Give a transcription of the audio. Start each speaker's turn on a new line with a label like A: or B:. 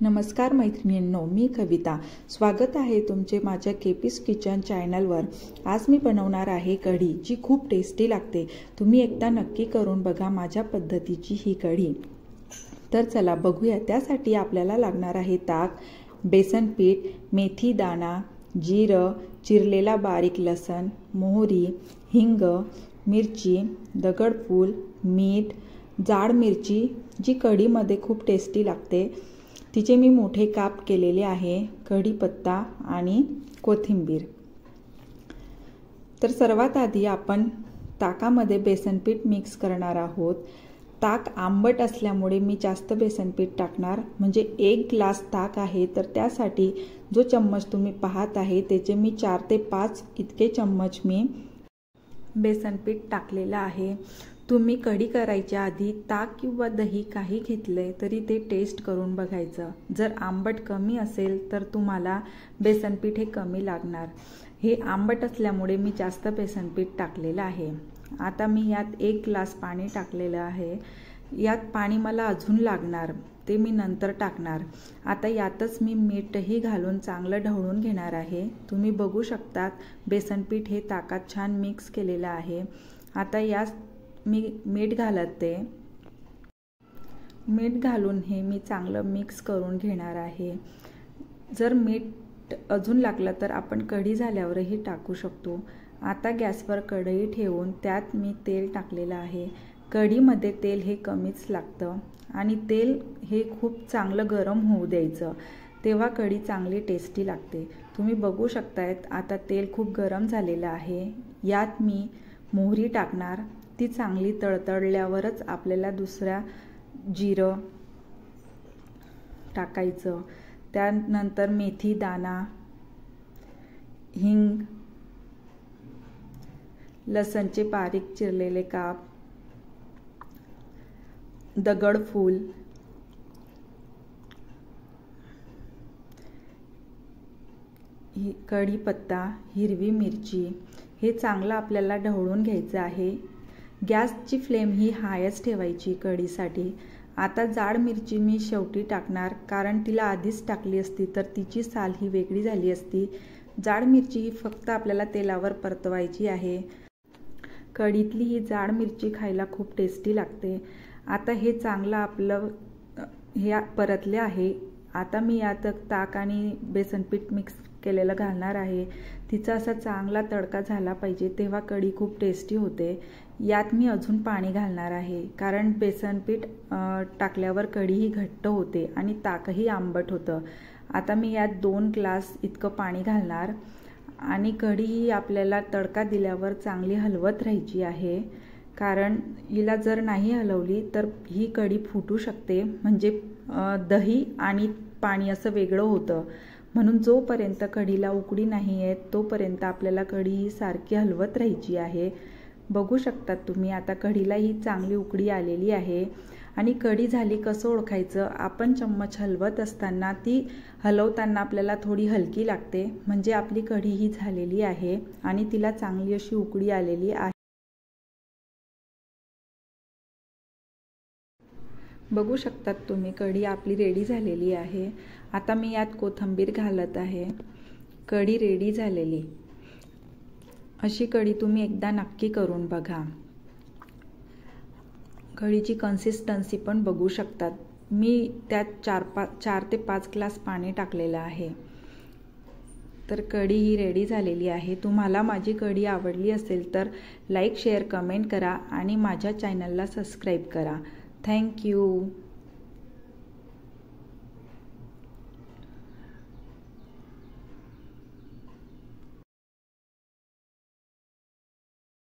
A: नमस्कार मैत्रिणींनो, मी कविता. स्वागत आहे तुमचे माझ्या केपीस किचन चॅनलवर. आज मी बनवणार आहे कढी, जी खूप टेस्टी लागते. तुम्ही एकदा नक्की करून बघा माझ्या पद्धतीची ही कढी. तर चला बघूया. त्यासाठी आपल्याला लागणार आहे ताक, बेसन पीठ, मेथी दाणा, जिरं, चिरलेला बारीक लसण, मोहरी, हिंग, मिरची, दगडफूल, मीठ, जाड मिरची जी कढीमध्ये खूप टेस्टी लागते, तिचे मी मोठे काप केलेले आहे, कढीपत्ता आणि कोथिंबीर. तर सर्वात आधी आपण ताकामध्ये बेसनपीठ मिक्स करणार आहोत. ताक आंबट असल्यामुळे मी जास्त बेसनपीठ टाकणार, म्हणजे 1 ग्लास ताक आहे तर त्यासाठी जो चम्मच तुम्ही पाहत आहे त्याचे मी 4 ते 5 इतके चम्मच मी बेसनपीठ टाकलेलं आहे. तुम्ही कढी करायच्या आधी ताक किंवा दही काही घेतले तरी ते टेस्ट करून बघायचं. जर आंबट कमी असेल तर तुम्हाला बेसनपीठ हे कमी लागणार. हे आंबट असल्यामुळे मी जास्त बेसनपीठ टाकलेलं आहे. आता मी यात 1 ग्लास पाणी टाकलेलं आहे. यात पाणी मला अजून लागणार, ते मी नंतर टाकणार. आता यातच मी मीठही घालून चांगलं ढवळून घेणार आहे. तुम्ही बघू शकतात बेसनपीठ हे ताकात छान मिक्स केलेलं आहे. आता यात मी मीठ घालते. मीठ घालून हे मी चांगलं मिक्स करून घेणार आहे. जर मीठ अजून लागलं तर आपण कढी झाल्यावरही टाकू शकतो. आता गॅसवर कढई ठेवून त्यात मी तेल टाकलेलं आहे. कढीमध्ये तेल हे कमीच लागतं आणि तेल हे खूप चांगलं गरम होऊ द्यायचं, तेव्हा कढी चांगली टेस्टी लागते. तुम्ही बघू शकतायत आता तेल खूप गरम झालेलं आहे. यात मी मोहरी टाकणार. ती चांगली तळतळल्यावरच आपल्याला दुसऱ्या जिरं टाकायचं. त्यानंतर मेथी दाणा, हिंग, लसणचे बारीक चिरलेले काप, दगडफूल, कढीपत्ता, हिरवी मिरची हे चांगलं आपल्याला ढवळून घ्यायचं आहे. गॅसची फ्लेम ही हायच ठेवायची कढीसाठी. आता जाड मिरची मी शेवटी टाकणार, कारण तिला आधीच टाकली असती तर तिची साल ही वेगळी झाली असती. जाड मिरची ही फक्त आपल्याला तेलावर परतवायची आहे. कढीतली ही जाड मिरची खायला खूप टेस्टी लागते. आता हे चांगलं आपलं हे परतले आहे. आता मी यात ताक आणि बेसनपीठ मिक्स केलेलं घालणार आहे. तिचा असा चांगला तडका झाला पाहिजे, तेव्हा कढी खूप टेस्टी होते. यात मी अजून पाणी घालणार आहे, कारण बेसनपीठ टाकल्यावर कढी ही घट्ट होते आणि ताकही आंबट होतं. आता मी यात 2 ग्लास इतकं पाणी घालणार आणि कढी ही आपल्याला तडका दिल्यावर चांगली हलवत राहायची आहे, कारण हिला जर नाही हलवली तर ही कढी फुटू शकते. म्हणजे दही आणि पाणी असं वेगळं होतं. म्हणून जोपर्यंत कढीला उकळी नाही येत तोपर्यंत आपल्याला कढी ही सारखी हलवत राहायची आहे. बघू शकतात तुम्ही आता कढीला ही चांगली उकळी आलेली आहे. आणि कढी झाली कसं ओळखायचं? आपण चम्मच हलवत असताना ती हलवताना आपल्याला थोडी हलकी लागते, म्हणजे आपली कढी ही झालेली आहे आणि तिला चांगली अशी उकळी आलेली आहे. बघू शकतात तुम्ही कढी आपली रेडी झालेली आहे. आता मी यात कोथिंबीर घालत आहे. कढी रेडी झालेली. अशी कढी तुम्ही एकदा नक्की करून बघा. कढीची कन्सिस्टन्सी पण बघू शकतात. मी त्यात 4 ते 5 ग्लास पाणी टाकलेलं आहे. तर कढी ही रेडी झालेली आहे. तुम्हाला माझी कढी आवडली असेल तर लाईक, शेअर, कमेंट करा आणि माझ्या चॅनलला सबस्क्राईब करा. थँक्यू.